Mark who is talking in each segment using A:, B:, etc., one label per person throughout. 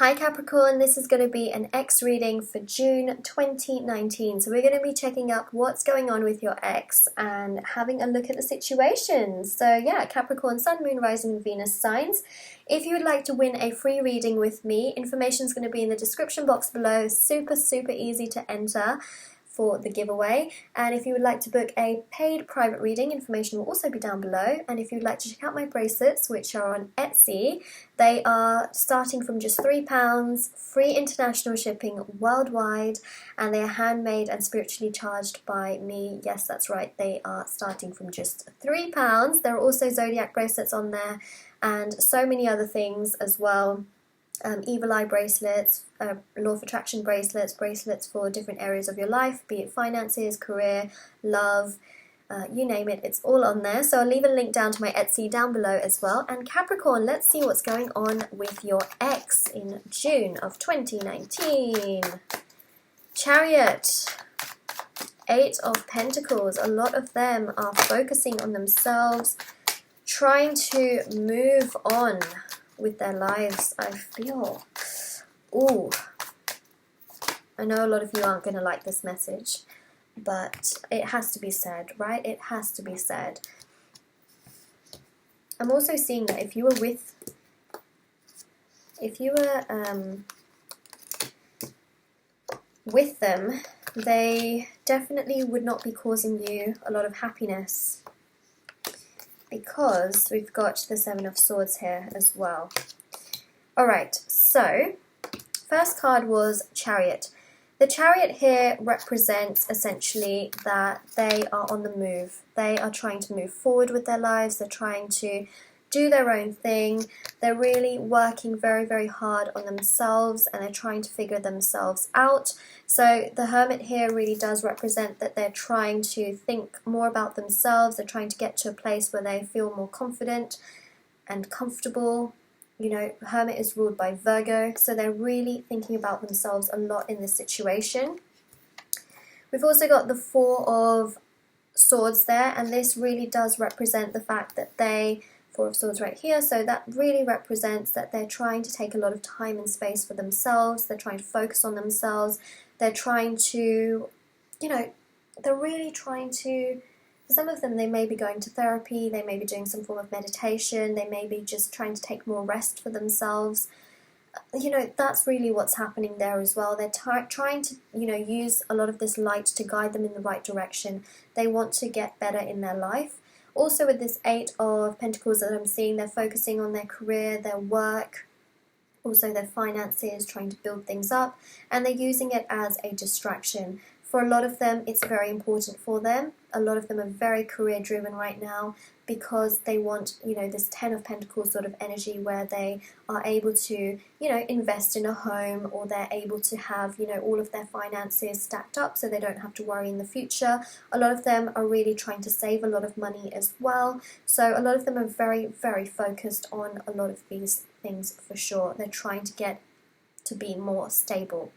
A: Hi Capricorn, this is going to be an ex reading for June 2019. So we're going to be checking up what's going on with your ex and having a look at the situation. So yeah, Capricorn, Sun, Moon, Rising, Venus signs. If you would like to win a free reading with me, information is going to be in the description box below. Super easy to enter for the giveaway. And if you would like to book a paid private reading, information will also be down below. And if you'd like to check out my bracelets, which are on Etsy, they are starting from just £3, free international shipping worldwide, and they are handmade and spiritually charged by me. Yes, that's right, they are starting from just £3. There are also zodiac bracelets on there and so many other things as well. Evil eye bracelets, law of attraction bracelets, bracelets for different areas of your life, be it finances, career, love, you name it, it's all on there. So I'll leave a link down to my Etsy down below as well. And Capricorn, let's see what's going on with your ex in June of 2019. Chariot, 8 of Pentacles. A lot of them are focusing on themselves, trying to move on with their lives, I feel. Ooh, I know a lot of you aren't going to like this message, but it has to be said, right? It has to be said. I'm also seeing that if you were with them, they definitely would not be causing you a lot of happiness, because we've got the 7 of Swords here as well. Alright, so first card was Chariot. The Chariot here represents essentially that they are on the move. They are trying to move forward with their lives. They're trying to do their own thing. They're really working very hard on themselves, and they're trying to figure themselves out. So the Hermit here really does represent that they're trying to think more about themselves. They're trying to get to a place where they feel more confident and comfortable. You know, Hermit is ruled by Virgo, so they're really thinking about themselves a lot in this situation. We've also got the 4 of Swords there, and this really does represent the fact that 4 of Swords right here, so that really represents that they're trying to take a lot of time and space for themselves. They're trying to focus on themselves. They're trying to, you know, they're really trying to, for some of them, they may be going to therapy, they may be doing some form of meditation, they may be just trying to take more rest for themselves. You know, that's really what's happening there as well. They're trying to, you know, use a lot of this light to guide them in the right direction. They want to get better in their life. Also with this 8 of Pentacles that I'm seeing, they're focusing on their career, their work, also their finances, trying to build things up, and they're using it as a distraction. For a lot of them, it's very important for them. A lot of them are very career driven right now because they want, you know, this 10 of Pentacles sort of energy where they are able to, you know, invest in a home, or they're able to have, you know, all of their finances stacked up so they don't have to worry in the future. A lot of them are really trying to save a lot of money as well. So a lot of them are very focused on a lot of these things for sure. They're trying to get to be more stable.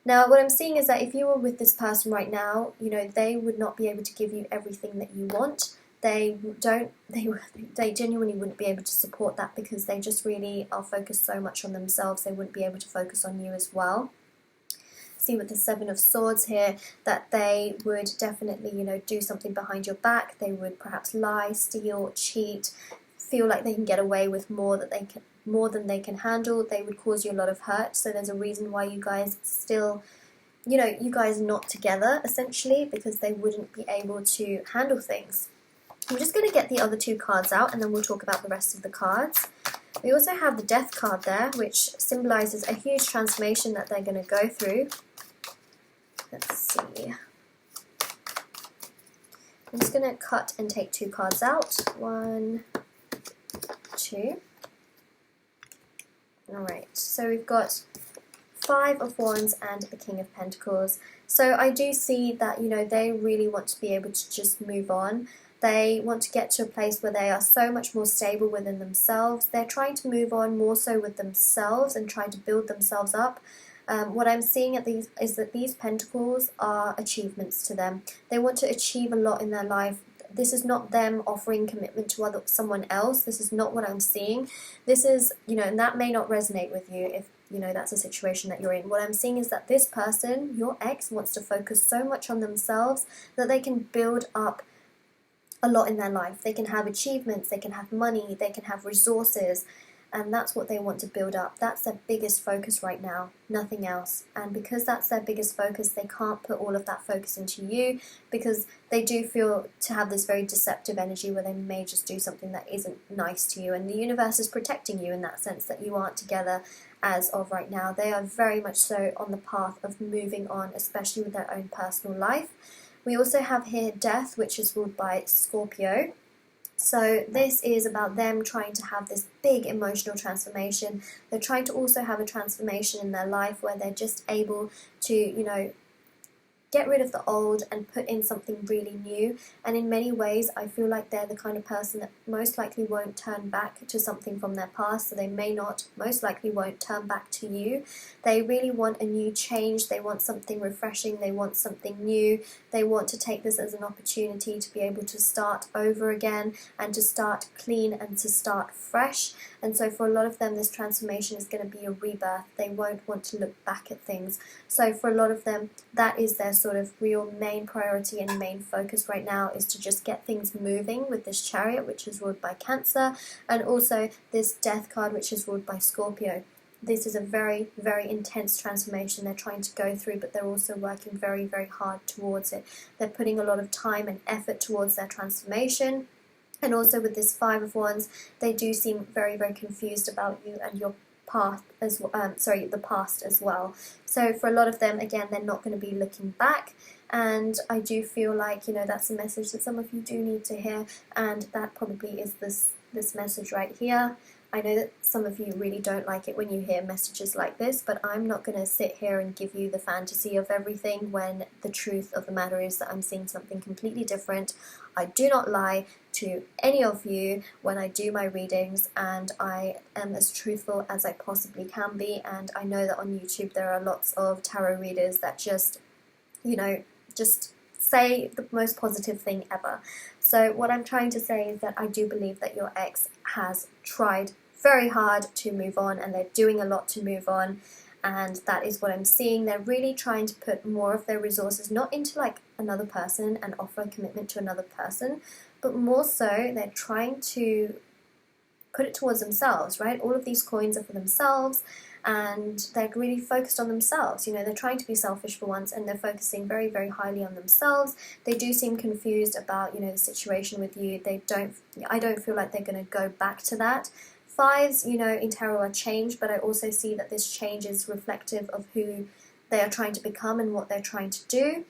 A: Now, what I'm seeing is that if you were with this person right now, you know, they would not be able to give you everything that you want. They genuinely wouldn't be able to support that because they just really are focused so much on themselves. They wouldn't be able to focus on you as well. See with the 7 of Swords here that they would definitely, you know, do something behind your back. They would perhaps lie, steal, cheat, feel like they can get away with more than they can handle. They would cause you a lot of hurt. So there's a reason why you guys still, you know, you guys are not together essentially, because they wouldn't be able to handle things. I'm just going to get the other 2 cards out and then we'll talk about the rest of the cards. We also have the Death card there, which symbolizes a huge transformation that they're going to go through. Let's see. I'm just going to cut and take 2 cards out. 1, 2. Alright, so we've got 5 of Wands and the King of Pentacles. So I do see that, you know, they really want to be able to just move on. They want to get to a place where they are so much more stable within themselves. They're trying to move on more so with themselves and trying to build themselves up. What I'm seeing at these is that these pentacles are achievements to them. They want to achieve a lot in their life. This is not them offering commitment to someone else. This is not what I'm seeing. This is, and that may not resonate with you. you know, that's a situation that you're in. What I'm seeing is that this person, your ex, wants to focus so much on themselves that they can build up a lot in their life. They can have achievements, they can have money, they can have resources, and that's what they want to build up. That's their biggest focus right now, nothing else. And because that's their biggest focus, they can't put all of that focus into you, because they do feel to have this very deceptive energy where they may just do something that isn't nice to you, and the universe is protecting you in that sense, that you aren't together as of right now. They are very much so on the path of moving on, especially with their own personal life. We also have here death, which is ruled by Scorpio. So this is about them trying to have this big emotional transformation. They're trying to also have a transformation in their life where they're just able to, you know, get rid of the old and put in something really new. And in many ways, I feel like they're the kind of person that most likely won't turn back to something from their past, so they most likely won't turn back to you. They really want a new change, they want something refreshing, they want something new, they want to take this as an opportunity to be able to start over again and to start clean and to start fresh. And so for a lot of them, this transformation is going to be a rebirth. They won't want to look back at things. So for a lot of them, that is their sort of real main priority and main focus right now, is to just get things moving with this Chariot, which is ruled by Cancer, and also this Death card, which is ruled by Scorpio. This is a very, very intense transformation they're trying to go through, but they're also working very, very hard towards it. They're putting a lot of time and effort towards their transformation. And also with this Five of Wands, they do seem very, very confused about you and your path as the past as well. So for a lot of them, again, they're not going to be looking back. And I do feel like, you know, that's a message that some of you do need to hear, and that probably is this message right here. I know that some of you really don't like it when you hear messages like this, but I'm not going to sit here and give you the fantasy of everything when the truth of the matter is that I'm seeing something completely different. I do not lie to any of you when I do my readings, and I am as truthful as I possibly can be. And I know that on YouTube there are lots of tarot readers that just, you know, just say the most positive thing ever. So what I'm trying to say is that I do believe that your ex has tried very hard to move on, and they're doing a lot to move on, and that is what I'm seeing. They're really trying to put more of their resources not into like another person and offer a commitment to another person, but more so they're trying to put it towards themselves, right? All of these coins are for themselves, and they're really focused on themselves. You know, they're trying to be selfish for once, and they're focusing very, very highly on themselves. They do seem confused about, you know, the situation with you. I don't feel like they're going to go back to that. Fives, you know, in tarot are change, but I also see that this change is reflective of who they are trying to become and what they're trying to do.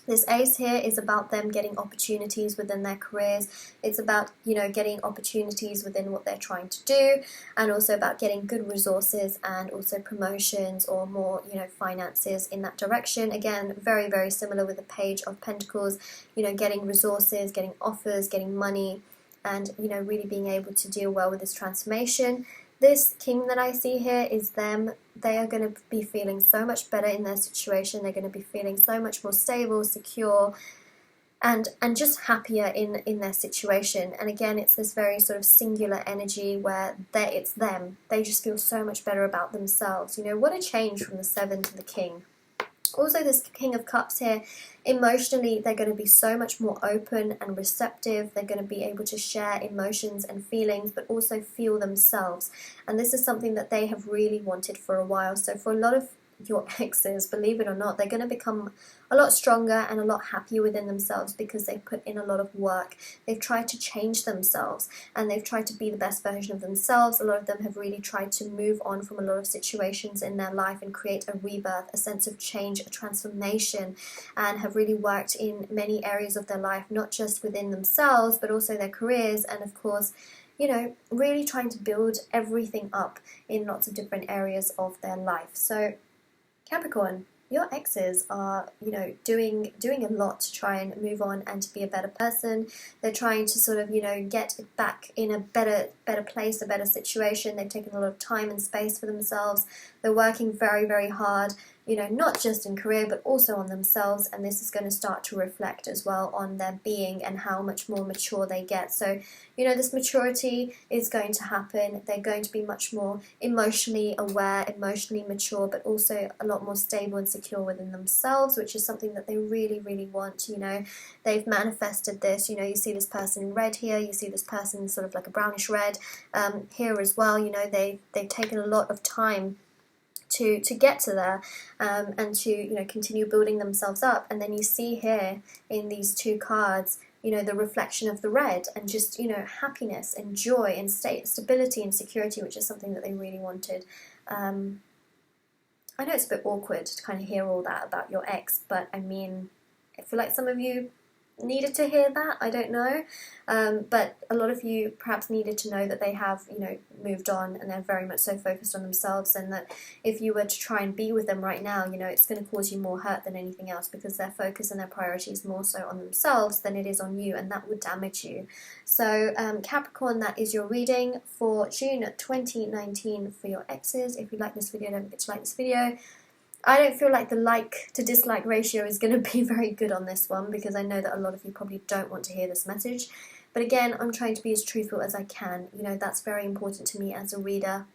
A: This Ace here is about them getting opportunities within their careers. It's about, you know, getting opportunities within what they're trying to do, and also about getting good resources and also promotions or more, you know, finances in that direction. Again, very, very similar with the Page of Pentacles, you know, getting resources, getting offers, getting money, and, you know, really being able to deal well with this transformation. This King that I see here is them. They are going to be feeling so much better in their situation. They're going to be feeling so much more stable, secure, and just happier in their situation. And again, it's this very sort of singular energy where it's them. They just feel so much better about themselves. You know, what a change from the Seven to the King. Also, this King of Cups here, emotionally, they're going to be so much more open and receptive. They're going to be able to share emotions and feelings, but also feel themselves. And this is something that they have really wanted for a while. So for a lot of your exes, believe it or not, they're going to become a lot stronger and a lot happier within themselves because they've put in a lot of work. They've tried to change themselves, and they've tried to be the best version of themselves. A lot of them have really tried to move on from a lot of situations in their life and create a rebirth, a sense of change, a transformation, and have really worked in many areas of their life, not just within themselves, but also their careers, and of course, you know, really trying to build everything up in lots of different areas of their life. So Capricorn, your exes are, you know, doing a lot to try and move on and to be a better person. They're trying to sort of, you know, get back in a better better place, a better situation. They've taken a lot of time and space for themselves. They're working very, very hard, you know, not just in career but also on themselves, and this is going to start to reflect as well on their being and how much more mature they get. So, you know, this maturity is going to happen. They're going to be much more emotionally aware, emotionally mature, but also a lot more stable and secure within themselves, which is something that they really, really want. You know, they've manifested this. You know, you see this person in red here, you see this person sort of like a brownish red here as well. You know, they've taken a lot of time to get to there, and to, you know, continue building themselves up. And then you see here in these two cards, you know, the reflection of the red, and just, you know, happiness and joy and stability and security, which is something that they really wanted. I know it's a bit awkward to kind of hear all that about your ex, but I mean, I feel like some of you needed to hear that, I don't know, but a lot of you perhaps needed to know that they have, you know, moved on, and they're very much so focused on themselves, and that if you were to try and be with them right now, you know, it's going to cause you more hurt than anything else, because their focus and their priority is more so on themselves than it is on you, and that would damage you. So Capricorn, that is your reading for June 2019 for your exes. If you like this video, don't forget to like this video. I don't feel like the like to dislike ratio is going to be very good on this one, because I know that a lot of you probably don't want to hear this message. But again, I'm trying to be as truthful as I can. You know, that's very important to me as a reader.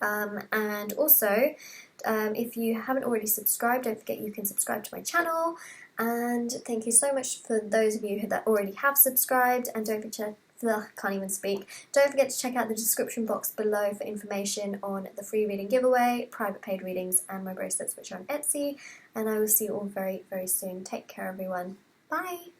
A: And also, if you haven't already subscribed, don't forget you can subscribe to my channel. And thank you so much for those of you that already have subscribed. And don't forget can't even speak. Don't forget to check out the description box below for information on the free reading giveaway, private paid readings, and my bracelets, which are on Etsy. And I will see you all very, very soon. Take care, everyone. Bye!